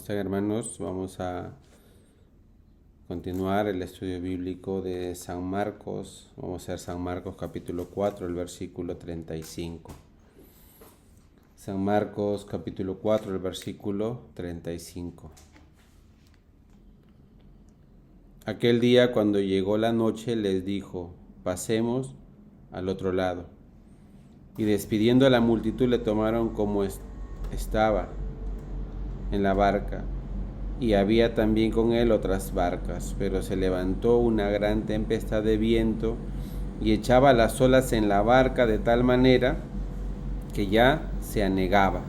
están, hermanos? Vamos a continuar el estudio bíblico de San Marcos. Vamos a ver San Marcos capítulo 4, el versículo 35. San Marcos capítulo 4, el versículo 35. Aquel día, cuando llegó la noche, les dijo: pasemos al otro lado. Y despidiendo a la multitud, le tomaron como estaba en la barca, y había también con él otras barcas, pero se levantó una gran tempestad de viento y echaba las olas en la barca de tal manera que ya se anegaba.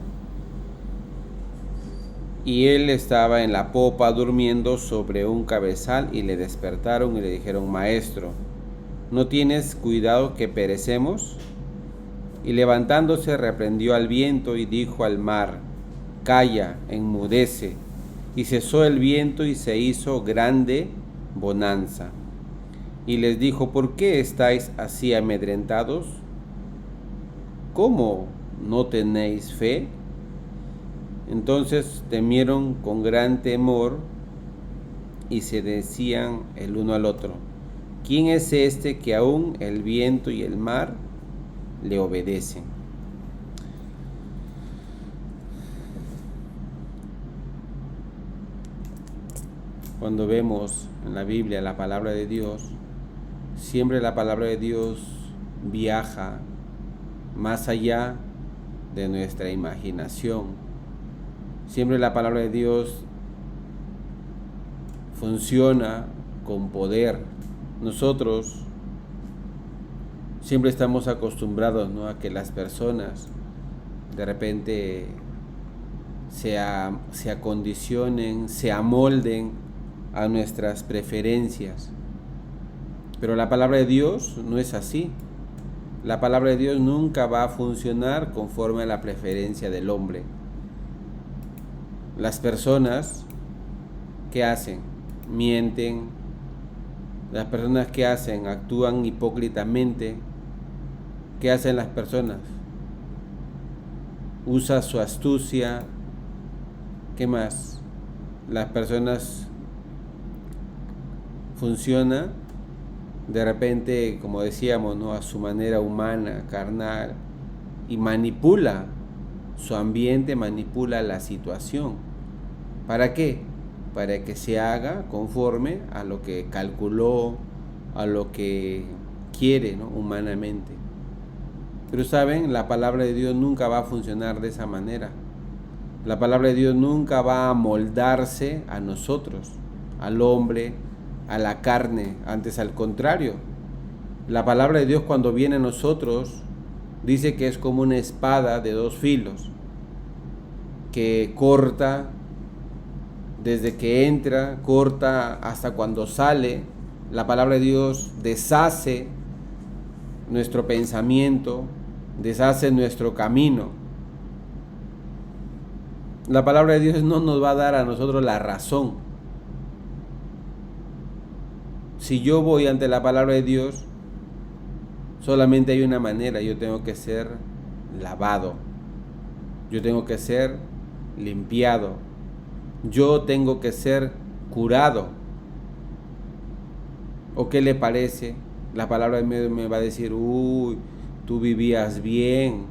Y él estaba en la popa durmiendo sobre un cabezal, y le despertaron y le dijeron: Maestro, ¿no tienes cuidado que perecemos? Y levantándose reprendió al viento y dijo al mar: Calla, enmudece. Y cesó el viento y se hizo grande bonanza. Y les dijo: ¿por qué estáis así amedrentados? ¿Cómo no tenéis fe? Entonces temieron con gran temor y se decían el uno al otro: ¿quién es este que aún el viento y el mar le obedecen? Cuando vemos en la Biblia la palabra de Dios, siempre la palabra de Dios viaja más allá de nuestra imaginación. Siempre la palabra de Dios funciona con poder. Nosotros siempre estamos acostumbrados, ¿no?, a que las personas de repente se acondicionen, se amolden a nuestras preferencias. Pero la palabra de Dios no es así. La palabra de Dios nunca va a funcionar conforme a la preferencia del hombre. Las personas, ¿qué hacen? Mienten. Las personas, ¿qué hacen? Actúan hipócritamente. ¿Qué hacen las personas? Usan su astucia. ¿Qué más? Las personas funciona de repente, como decíamos, ¿no?, a su manera humana, carnal, y manipula su ambiente, manipula la situación. ¿Para qué? Para que se haga conforme a lo que calculó, a lo que quiere, ¿no?, humanamente. Pero saben, la palabra de Dios nunca va a funcionar de esa manera. La palabra de Dios nunca va a moldarse a nosotros, al hombre, a la carne. Antes, al contrario, la palabra de Dios, cuando viene a nosotros, dice que es como una espada de dos filos, que corta desde que entra, corta hasta cuando sale. La palabra de Dios deshace nuestro pensamiento, deshace nuestro camino. La palabra de Dios no nos va a dar a nosotros la razón. Si yo voy ante la palabra de Dios, solamente hay una manera: yo tengo que ser lavado, yo tengo que ser limpiado, yo tengo que ser curado. ¿O qué le parece? La palabra de Dios me va a decir: uy, tú vivías bien,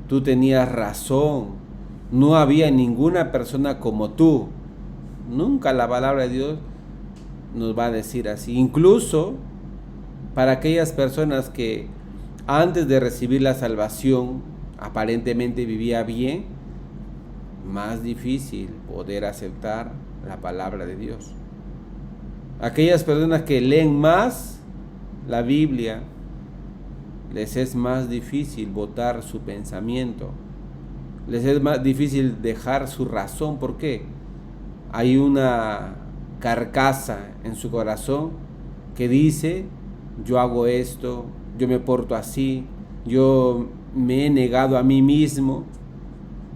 tú tenías razón, no había ninguna persona como tú. Nunca la palabra de Dios nos va a decir así. Incluso para aquellas personas que antes de recibir la salvación aparentemente vivía bien, más difícil poder aceptar la palabra de Dios. Aquellas personas que leen más la Biblia, les es más difícil botar su pensamiento, les es más difícil dejar su razón. ¿Por qué? Hay una carcasa en su corazón que dice: yo hago esto, yo me porto así, yo me he negado a mí mismo,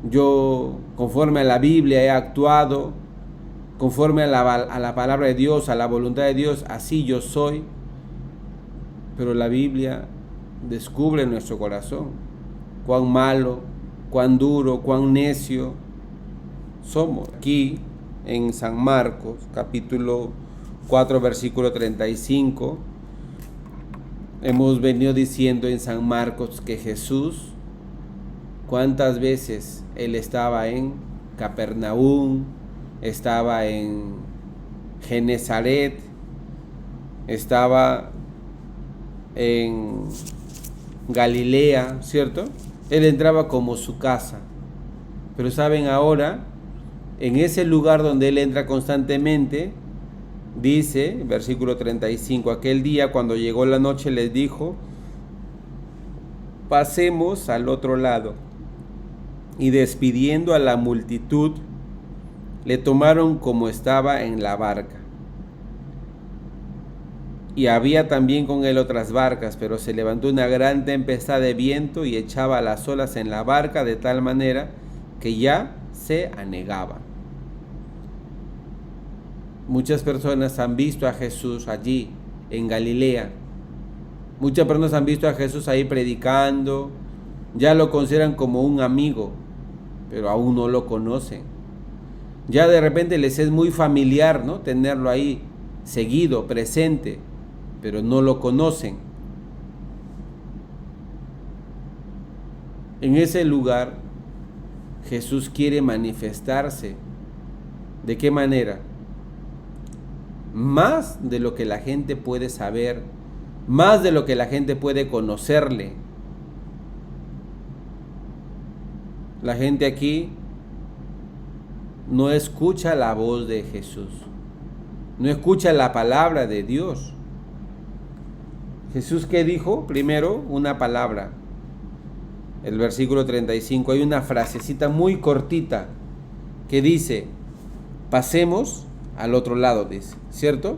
yo conforme a la Biblia he actuado, conforme a la palabra de Dios, a la voluntad de Dios, así yo soy. Pero la Biblia descubre nuestro corazón, cuán malo, cuán duro, cuán necio somos. Aquí en San Marcos, capítulo 4, versículo 35. Hemos venido diciendo en San Marcos que Jesús, ¿cuántas veces Él estaba en Capernaum, estaba en Genezaret, estaba en Galilea, ¿cierto? Él entraba como su casa. Pero saben, ahora, en ese lugar donde Él entra constantemente, dice, versículo 35, aquel día cuando llegó la noche les dijo, pasemos al otro lado. Y despidiendo a la multitud, le tomaron como estaba en la barca. Y había también con él otras barcas, pero se levantó una gran tempestad de viento y echaba las olas en la barca de tal manera que ya se anegaba. Muchas personas han visto a Jesús allí en Galilea. Muchas personas han visto a Jesús ahí predicando, ya lo consideran como un amigo, pero aún no lo conocen. Ya de repente les es muy familiar, ¿no?, tenerlo ahí seguido, presente, pero no lo conocen. En ese lugar Jesús quiere manifestarse. ¿De qué manera? Más de lo que la gente puede saber, más de lo que la gente puede conocerle. La gente aquí no escucha la voz de Jesús, no escucha la palabra de Dios. Jesús, ¿qué dijo? Primero, una palabra. El versículo 35, hay una frasecita muy cortita que dice, pasemos al otro lado, dice, ¿cierto?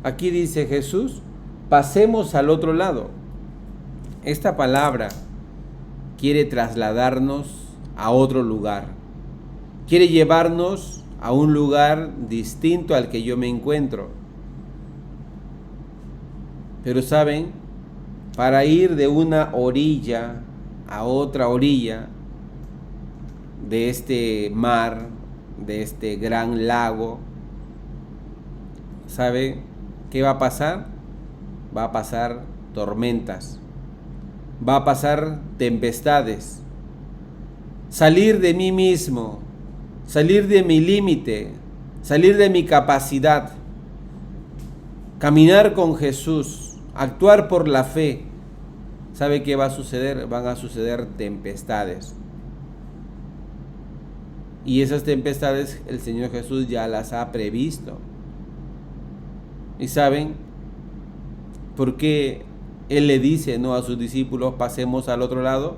Aquí dice Jesús, pasemos al otro lado. Esta palabra quiere trasladarnos a otro lugar. Quiere llevarnos a un lugar distinto al que yo me encuentro. Pero saben, para ir de una orilla a otra orilla de este mar, de este gran lago, ¿sabe qué va a pasar? Va a pasar tormentas, va a pasar tempestades. Salir de mí mismo, salir de mi límite, salir de mi capacidad, caminar con Jesús, actuar por la fe. ¿Sabe qué va a suceder? Van a suceder tempestades. Y esas tempestades el Señor Jesús ya las ha previsto. ¿Y saben por qué Él le dice, no, a sus discípulos, pasemos al otro lado?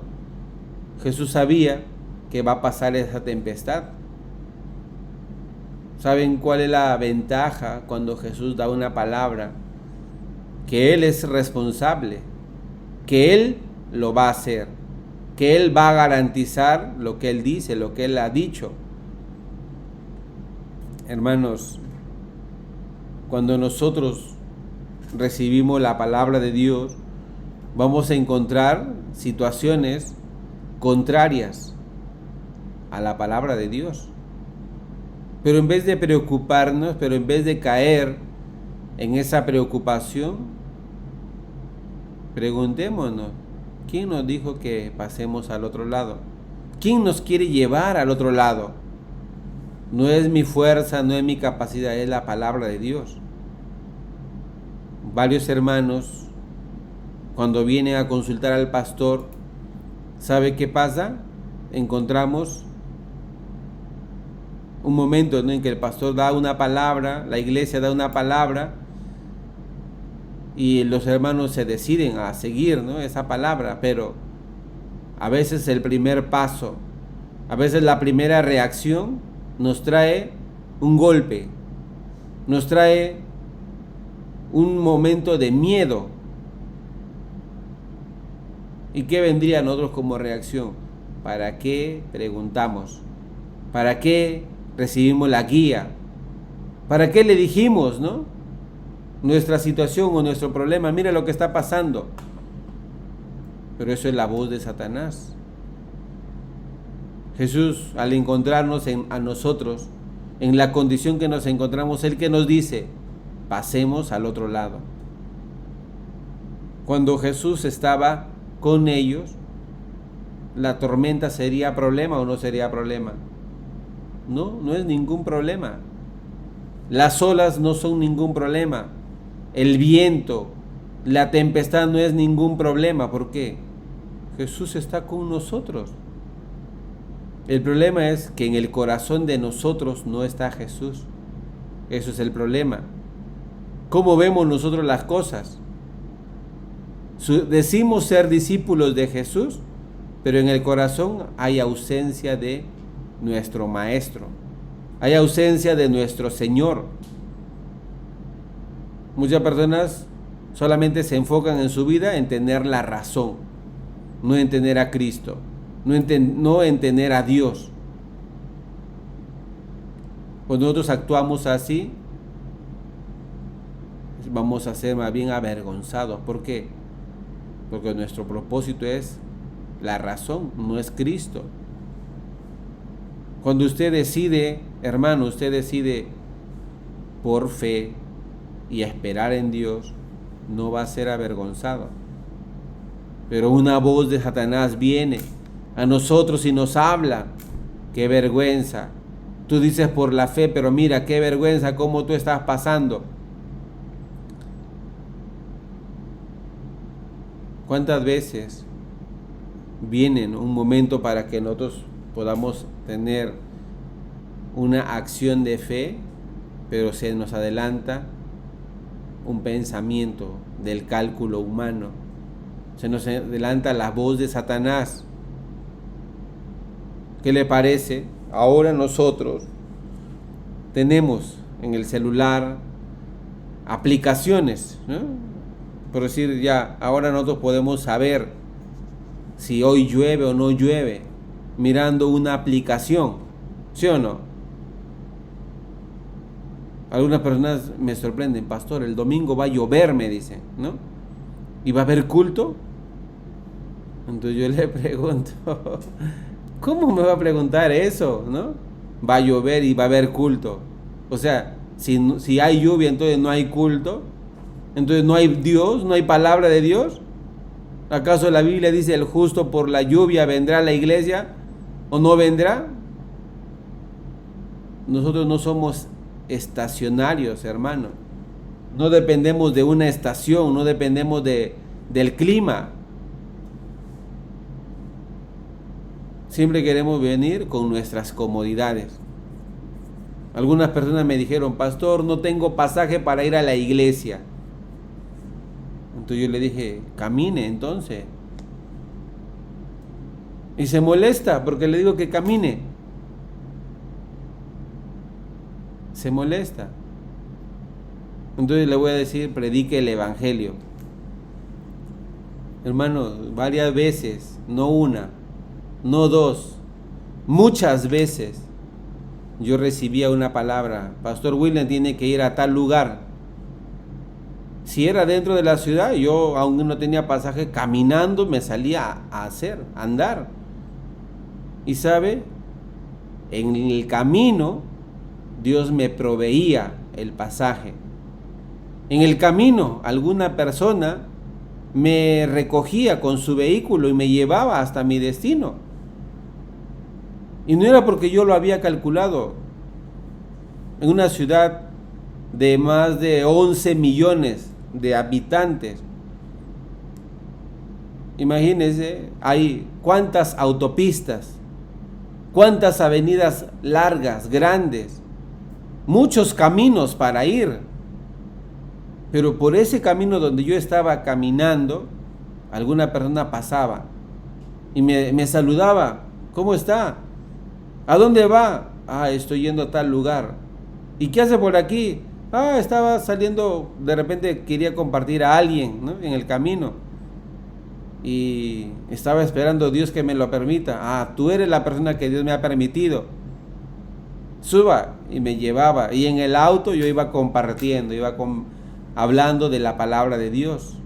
Jesús sabía que va a pasar esa tempestad. ¿Saben cuál es la ventaja cuando Jesús da una palabra? Que Él es responsable, que Él lo va a hacer, que Él va a garantizar lo que Él dice, lo que Él ha dicho. Hermanos, cuando nosotros recibimos la palabra de Dios, vamos a encontrar situaciones contrarias a la palabra de Dios. Pero en vez de preocuparnos, pero en vez de caer en esa preocupación, preguntémonos, ¿quién nos dijo que pasemos al otro lado? ¿Quién nos quiere llevar al otro lado? No es mi fuerza, no es mi capacidad, es la palabra de Dios. Varios hermanos, cuando vienen a consultar al pastor, ¿sabe qué pasa? Encontramos un momento, ¿no?, en que el pastor da una palabra, la iglesia da una palabra, y los hermanos se deciden a seguir, ¿no?, esa palabra, pero a veces el primer paso, a veces la primera reacción nos trae un golpe, nos trae un momento de miedo. ¿Y qué vendría a nosotros como reacción? ¿Para qué preguntamos? ¿Para qué recibimos la guía? ¿Para qué le dijimos, no?, nuestra situación o nuestro problema? Mira lo que está pasando. Pero eso es la voz de Satanás. Jesús, al encontrarnos a nosotros, en la condición que nos encontramos, el que nos dice, pasemos al otro lado. Cuando Jesús estaba con ellos, ¿la tormenta sería problema o no sería problema? No, no es ningún problema. Las olas no son ningún problema. El viento, la tempestad no es ningún problema. ¿Por qué? Jesús está con nosotros. El problema es que en el corazón de nosotros no está Jesús. Eso es el problema. ¿Cómo vemos nosotros las cosas? Decimos ser discípulos de Jesús, pero en el corazón hay ausencia de nuestro Maestro. Hay ausencia de nuestro Señor. Muchas personas solamente se enfocan en su vida en tener la razón, no en tener a Cristo, no en tener a Dios. Cuando nosotros actuamos así, vamos a ser más bien avergonzados. ¿Por qué? Porque nuestro propósito es la razón, no es Cristo. Cuando usted decide, hermano, usted decide por fe y esperar en Dios, no va a ser avergonzado. Pero una voz de Satanás viene a nosotros y nos habla. ¡Qué vergüenza! Tú dices por la fe, pero mira, qué vergüenza cómo tú estás pasando. ¿Cuántas veces viene un momento para que nosotros podamos tener una acción de fe, pero se nos adelanta un pensamiento del cálculo humano? Se nos adelanta la voz de Satanás. ¿Qué le parece? Ahora nosotros tenemos en el celular aplicaciones, ¿no? Por decir, ya, ahora nosotros podemos saber si hoy llueve o no llueve mirando una aplicación, ¿sí o no? Algunas personas me sorprenden, pastor, el domingo va a llover, me dicen, ¿no? ¿Y va a haber culto? Entonces yo le pregunto, ¿cómo me va a preguntar eso, no? Va a llover y va a haber culto. O sea, si hay lluvia, entonces no hay culto. Entonces no hay Dios, no hay palabra de Dios. ¿Acaso la Biblia dice el justo por la lluvia vendrá a la iglesia o no vendrá? Nosotros no somos estacionarios, hermano. No dependemos de una estación, no dependemos del clima. Siempre queremos venir con nuestras comodidades. Algunas personas me dijeron, pastor, no tengo pasaje para ir a la iglesia. Entonces yo le dije, camine entonces. Y se molesta porque le digo que camine. Se molesta. Entonces le voy a decir, predique el evangelio. Hermano, varias veces, no una, no dos, muchas veces yo recibía una palabra, pastor William tiene que ir a tal lugar. Si era dentro de la ciudad, yo aún no tenía pasaje, caminando me salía a andar. Y sabe, en el camino Dios me proveía el pasaje. En el camino alguna persona me recogía con su vehículo y me llevaba hasta mi destino. Y no era porque yo lo había calculado. En una ciudad de más de 11 millones de habitantes, imagínense, hay cuántas autopistas, cuántas avenidas largas, grandes, muchos caminos para ir. Pero por ese camino donde yo estaba caminando, alguna persona pasaba y me saludaba. ¿Cómo está? ¿A dónde va? Ah, estoy yendo a tal lugar. ¿Y qué hace por aquí? Ah, estaba saliendo, de repente quería compartir a alguien, ¿no?, en el camino. Y estaba esperando a Dios que me lo permita. Ah, tú eres la persona que Dios me ha permitido. Suba. Y me llevaba. Y en el auto yo iba compartiendo, hablando de la palabra de Dios.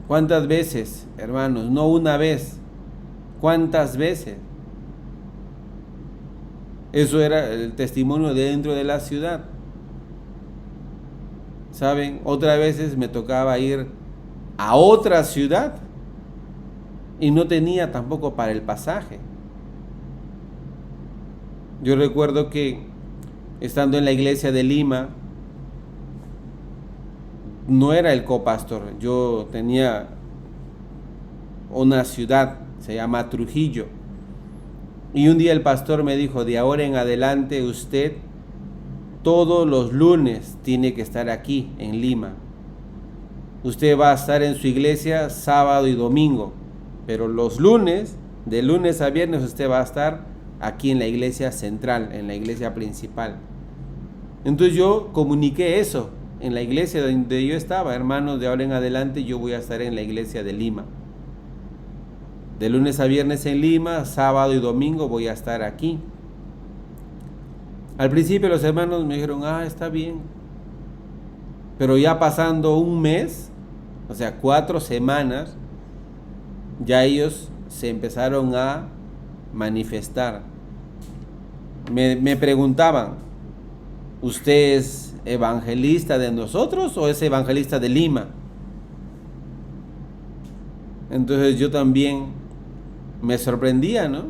¿Cuántas veces, hermanos? No una vez. ¿Cuántas veces? Eso era el testimonio dentro de la ciudad. ¿Saben? Otras veces me tocaba ir a otra ciudad y no tenía tampoco para el pasaje. Yo recuerdo que estando en la iglesia de Lima, no era el copastor, yo tenía una ciudad, se llama Trujillo, y un día el pastor me dijo: de ahora en adelante usted todos los lunes tiene que estar aquí en Lima. Usted va a estar en su iglesia sábado y domingo, pero los lunes, de lunes a viernes, usted va a estar aquí en la iglesia central, en la iglesia principal. Entonces yo comuniqué eso en la iglesia donde yo estaba: hermanos, de ahora en adelante yo voy a estar en la iglesia de Lima. De lunes a viernes en Lima, sábado y domingo voy a estar aquí. Al principio los hermanos me dijeron: está bien. Pero ya pasando un mes, o sea, 4 semanas, ya ellos se empezaron a manifestar. Me preguntaban: ¿usted es evangelista de nosotros o es evangelista de Lima? Entonces yo también me sorprendía, ¿no?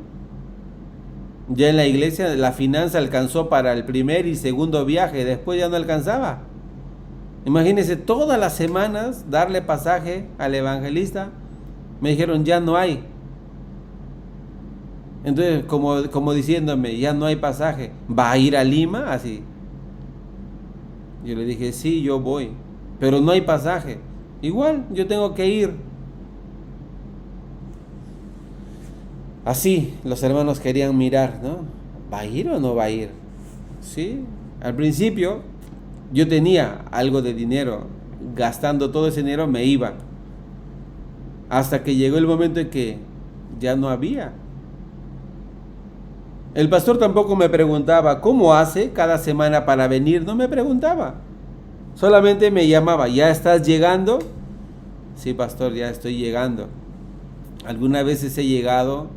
Ya en la iglesia la finanza alcanzó para el primer y segundo viaje, después ya no alcanzaba. Imagínense, todas las semanas darle pasaje al evangelista. Me dijeron: ya no hay. Entonces, como diciéndome: ya no hay pasaje, ¿va a ir a Lima? Así. Yo le dije: sí, yo voy, pero no hay pasaje. Igual, yo tengo que ir. Así los hermanos querían mirar, ¿no? ¿Va a ir o no va a ir? Sí. Al principio yo tenía algo de dinero, gastando todo ese dinero me iba. Hasta que llegó el momento en que ya no había. El pastor tampoco me preguntaba: ¿cómo hace cada semana para venir? No me preguntaba. Solamente me llamaba: ¿ya estás llegando? Sí, pastor, ya estoy llegando. Algunas veces he llegado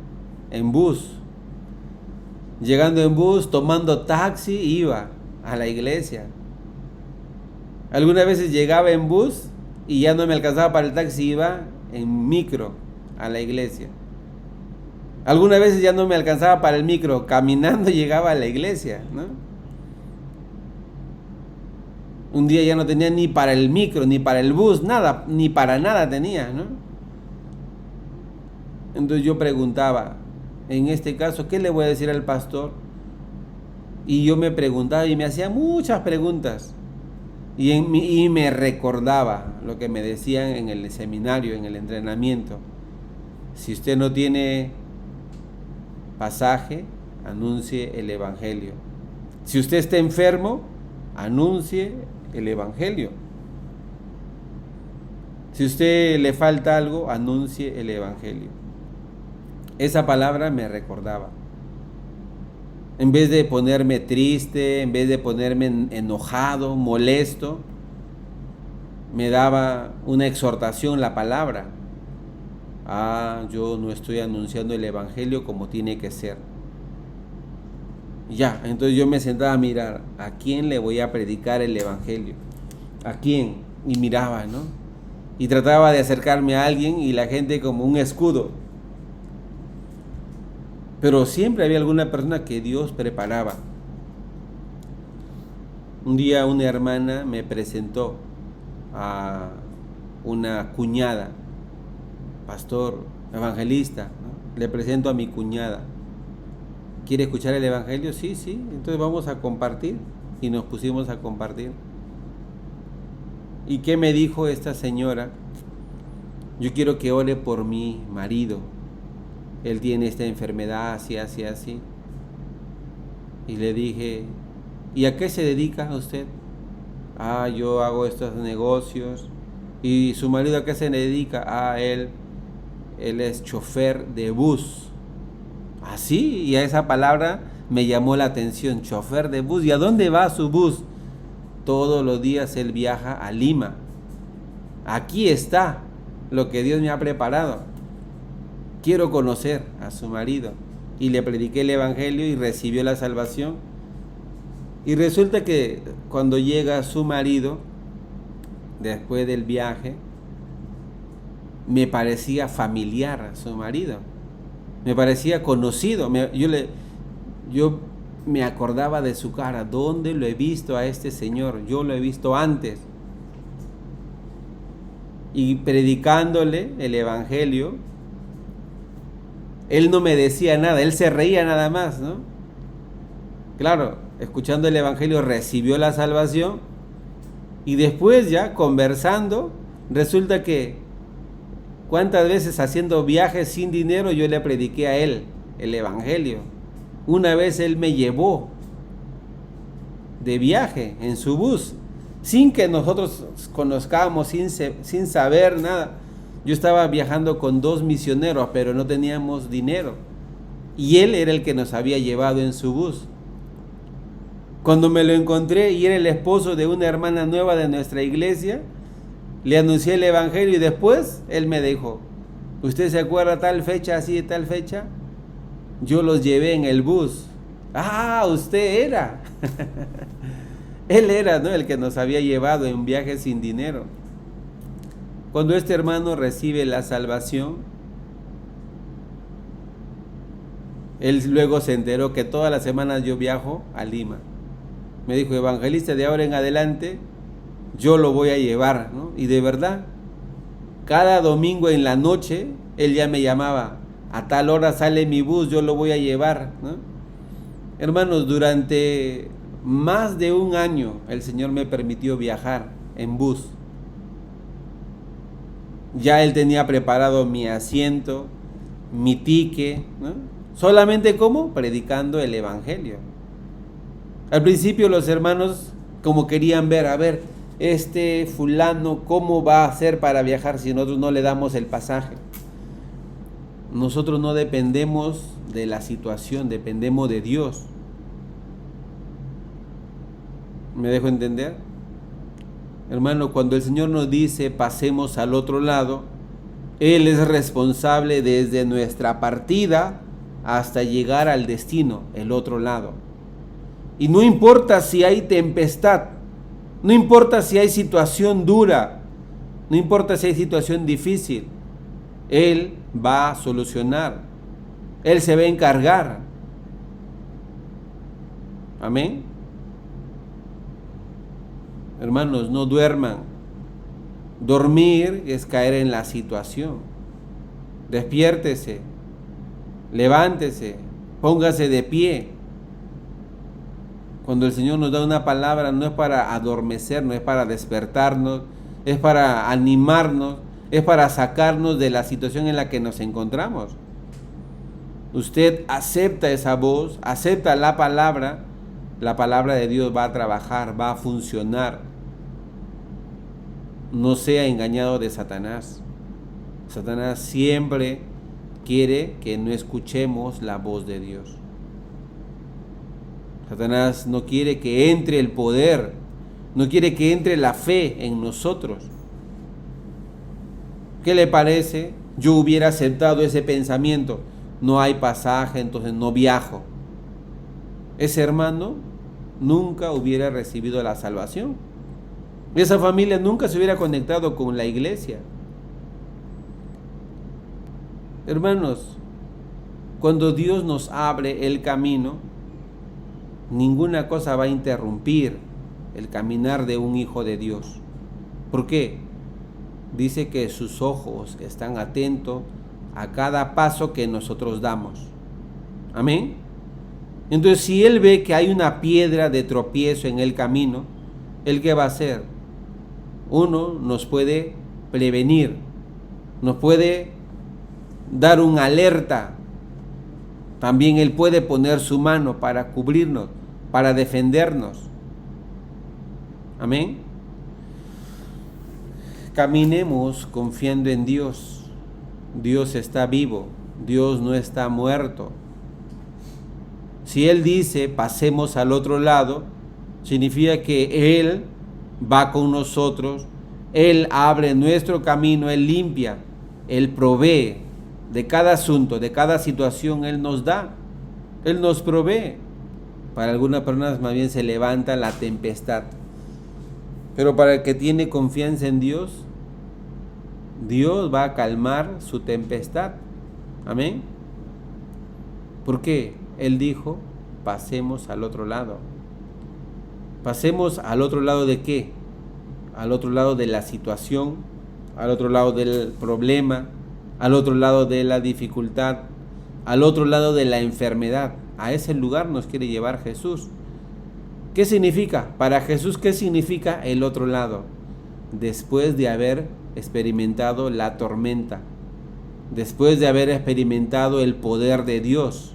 en bus. Llegando en bus, tomando taxi, iba a la iglesia. Algunas veces llegaba en bus y ya no me alcanzaba para el taxi, iba en micro a la iglesia. Algunas veces ya no me alcanzaba para el micro, caminando llegaba a la iglesia, ¿no? Un día ya no tenía ni para el micro, ni para el bus, nada, ni para nada tenía, ¿no? Entonces yo preguntaba: en este caso, ¿qué le voy a decir al pastor? Y yo me preguntaba y me hacía muchas preguntas. Y me recordaba lo que me decían en el seminario, en el entrenamiento: si usted no tiene pasaje, anuncie el evangelio. Si usted está enfermo, anuncie el evangelio. Si a usted le falta algo, anuncie el evangelio. Esa palabra me recordaba. En vez de ponerme triste, en vez de ponerme enojado, molesto, me daba una exhortación la palabra. Yo no estoy anunciando el evangelio como tiene que ser. Ya, entonces yo me sentaba a mirar: ¿a quién le voy a predicar el evangelio? ¿A quién? Y miraba, ¿no? Y trataba de acercarme a alguien y la gente como un escudo. Pero siempre había alguna persona que Dios preparaba. Un día una hermana me presentó a una cuñada: pastor, evangelista, ¿no? Le presento a mi cuñada. ¿Quiere escuchar el evangelio? Sí. Entonces vamos a compartir. Y nos pusimos a compartir. ¿Y qué me dijo esta señora? Yo quiero que ore por mi marido. Él tiene esta enfermedad, así. Y le dije: ¿y a qué se dedica usted? Yo hago estos negocios. ¿Y su marido a qué se dedica? Él es chofer de bus. Así, y a esa palabra me llamó la atención: chofer de bus. ¿Y a dónde va su bus? Todos los días él viaja a Lima. Aquí está lo que Dios me ha preparado. Quiero conocer a su marido. y le prediqué el evangelio y recibió la salvación. Y resulta que cuando llega su marido, después del viaje, me parecía familiar su marido, me parecía conocido. Yo me acordaba de su cara. ¿Dónde lo he visto a este señor? Yo lo he visto antes. Y predicándole el evangelio, él no me decía nada, él se reía nada más, ¿no? Claro, escuchando el evangelio recibió la salvación y después ya conversando, resulta que cuántas veces haciendo viajes sin dinero yo le prediqué a él el evangelio. Una vez él me llevó de viaje en su bus, sin que nosotros conozcamos, sin saber nada. Yo estaba viajando con 2 misioneros, pero no teníamos dinero. Y él era el que nos había llevado en su bus. Cuando me lo encontré y era el esposo de una hermana nueva de nuestra iglesia, le anuncié el evangelio y después él me dijo, ¿usted se acuerda tal fecha, así de tal fecha? Yo los llevé en el bus. Ah, usted era. Él era, ¿no?, el que nos había llevado en viaje sin dinero. Cuando este hermano recibe la salvación, él luego se enteró que todas las semanas yo viajo a Lima. Me dijo, evangelista, de ahora en adelante yo lo voy a llevar, ¿no? Y de verdad, cada domingo en la noche, él ya me llamaba, a tal hora sale mi bus, yo lo voy a llevar, ¿no? Hermanos, durante más de un año el Señor me permitió viajar en bus. Ya él tenía preparado mi asiento, mi ticket, ¿no? Solamente ¿cómo? Predicando el evangelio. Al principio los hermanos como querían ver, a ver, este fulano, ¿cómo va a hacer para viajar si nosotros no le damos el pasaje? Nosotros no dependemos de la situación, dependemos de Dios. ¿Me dejo entender? Hermano, cuando el Señor nos dice pasemos al otro lado, Él es responsable desde nuestra partida hasta llegar al destino, el otro lado. Y no importa si hay tempestad, no importa si hay situación dura, no importa si hay situación difícil, Él va a solucionar, Él se va a encargar. Amén. Hermanos, no duerman. Dormir es caer en la situación. Despiértese, levántese, póngase de pie. Cuando el Señor nos da una palabra, no es para adormecernos, es para despertarnos, es para animarnos, es para sacarnos de la situación en la que nos encontramos. Usted acepta esa voz, acepta la palabra de Dios va a trabajar, va a funcionar. No sea engañado de Satanás. Satanás siempre quiere que no escuchemos la voz de Dios. Satanás no quiere que entre el poder, no quiere que entre la fe en nosotros. ¿Qué le parece? Yo hubiera aceptado ese pensamiento. No hay pasaje, entonces no viajo. Ese hermano nunca hubiera recibido la salvación. Esa familia nunca se hubiera conectado con la iglesia. Hermanos, cuando Dios nos abre el camino, ninguna cosa va a interrumpir el caminar de un hijo de Dios. ¿Por qué? Dice que sus ojos están atentos a cada paso que nosotros damos. Amén. Entonces, si Él ve que hay una piedra de tropiezo en el camino, ¿Él qué va a hacer? Uno, nos puede prevenir, nos puede dar una alerta. También Él puede poner su mano para cubrirnos, para defendernos. Amén. Caminemos confiando en Dios. Dios está vivo, Dios no está muerto. Si Él dice pasemos al otro lado, significa que Él va con nosotros, Él abre nuestro camino, Él limpia, Él provee de cada asunto, de cada situación, Él nos da. Él nos provee. Para algunas personas más bien se levanta la tempestad. Pero para el que tiene confianza en Dios, Dios va a calmar su tempestad. Amén. Porque Él dijo, pasemos al otro lado. Pasemos al otro lado ¿de qué? Al otro lado de la situación, al otro lado del problema, al otro lado de la dificultad, al otro lado de la enfermedad. A ese lugar nos quiere llevar Jesús. ¿Qué significa? Para Jesús, ¿qué significa el otro lado? Después de haber experimentado la tormenta, después de haber experimentado el poder de Dios.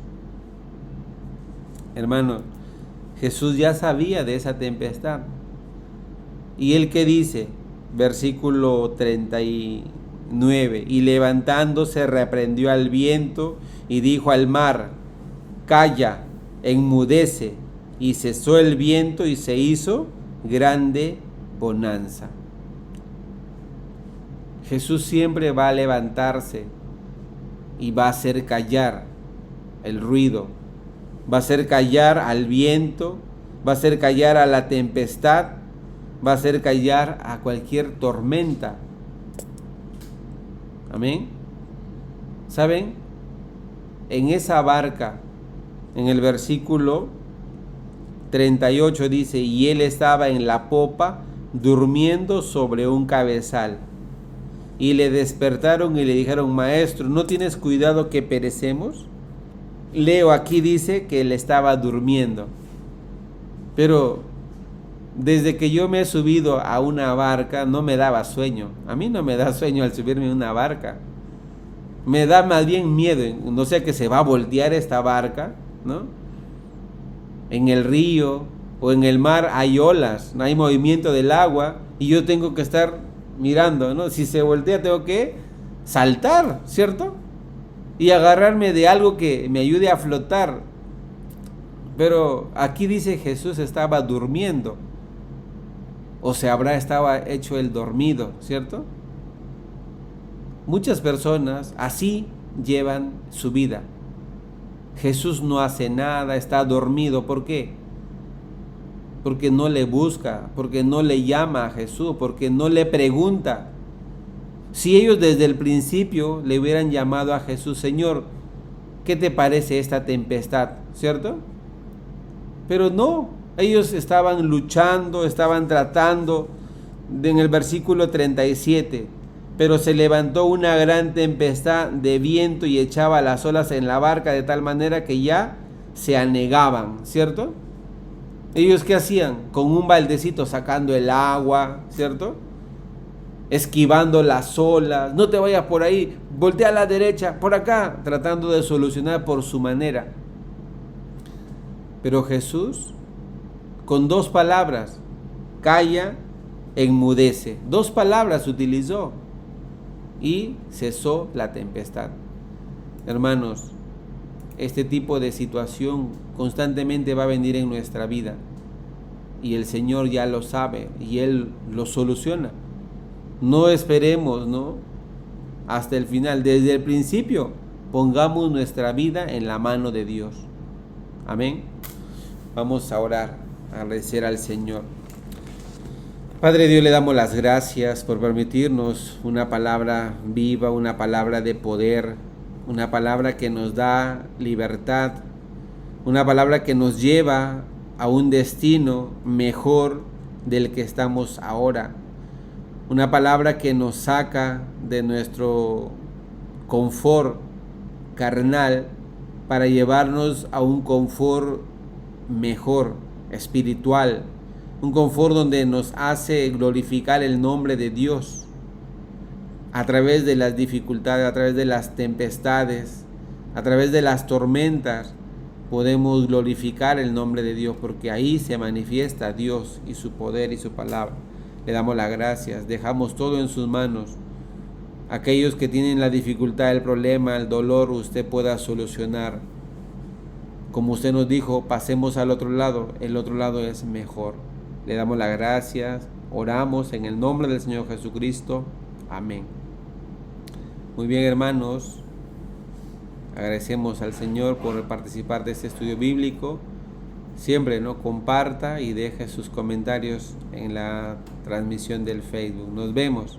Hermano, Jesús ya sabía de esa tempestad. ¿Y él qué dice? Versículo 39. Y levantándose reprendió al viento y dijo al mar, calla, enmudece. Y cesó el viento y se hizo grande bonanza. Jesús siempre va a levantarse y va a hacer callar el ruido, va a hacer callar al viento, va a hacer callar a la tempestad, va a hacer callar a cualquier tormenta. Amén. ¿Saben? En esa barca, en el versículo 38 dice, y él estaba en la popa durmiendo sobre un cabezal. Y le despertaron y le dijeron, maestro, ¿no tienes cuidado que perecemos? Leo aquí dice que él estaba durmiendo. Pero desde que yo me he subido a una barca no me daba sueño. A mí no me da sueño al subirme a una barca. Me da más bien miedo, no sé que se va a voltear esta barca, ¿no? En el río o en el mar hay olas, hay movimiento del agua y yo tengo que estar mirando, ¿no? Si se voltea tengo que saltar, ¿cierto? Y agarrarme de algo que me ayude a flotar. Pero aquí dice Jesús estaba durmiendo. O se estaba hecho el dormido, ¿cierto? Muchas personas así llevan su vida. Jesús no hace nada, está dormido. ¿Por qué? Porque no le busca, porque no le llama a Jesús, porque no le pregunta. Si ellos desde el principio le hubieran llamado a Jesús, Señor, ¿qué te parece esta tempestad? ¿Cierto? Pero no, ellos estaban luchando, estaban tratando. En el versículo 37, pero se levantó una gran tempestad de viento y echaba las olas en la barca de tal manera que ya se anegaban, ¿cierto? Ellos ¿qué hacían? Con un baldecito sacando el agua, ¿cierto? Esquivando las olas, no te vayas por ahí, voltea a la derecha, por acá, tratando de solucionar por su manera. Pero Jesús, con dos palabras, calla, enmudece. Dos palabras utilizó y cesó la tempestad. Hermanos, este tipo de situación constantemente va a venir en nuestra vida y el Señor ya lo sabe y Él lo soluciona. No esperemos, ¿no?, hasta el final. Desde el principio pongamos nuestra vida en la mano de Dios. Amén. Vamos a orar, a agradecer al Señor. Padre Dios, le damos las gracias por permitirnos una palabra viva, una palabra de poder, una palabra que nos da libertad, una palabra que nos lleva a un destino mejor del que estamos ahora, una palabra que nos saca de nuestro confort carnal para llevarnos a un confort mejor, espiritual, un confort donde nos hace glorificar el nombre de Dios a través de las dificultades, a través de las tempestades, a través de las tormentas. Podemos glorificar el nombre de Dios porque ahí se manifiesta Dios y su poder y su palabra. Le damos las gracias, dejamos todo en sus manos. Aquellos que tienen la dificultad, el problema, el dolor, usted pueda solucionar. Como usted nos dijo, pasemos al otro lado, el otro lado es mejor. Le damos las gracias, oramos en el nombre del Señor Jesucristo. Amén. Muy bien, hermanos. Agradecemos al Señor por participar de este estudio bíblico. Siempre, ¿no?, comparta y deje sus comentarios en la transmisión del Facebook. Nos vemos.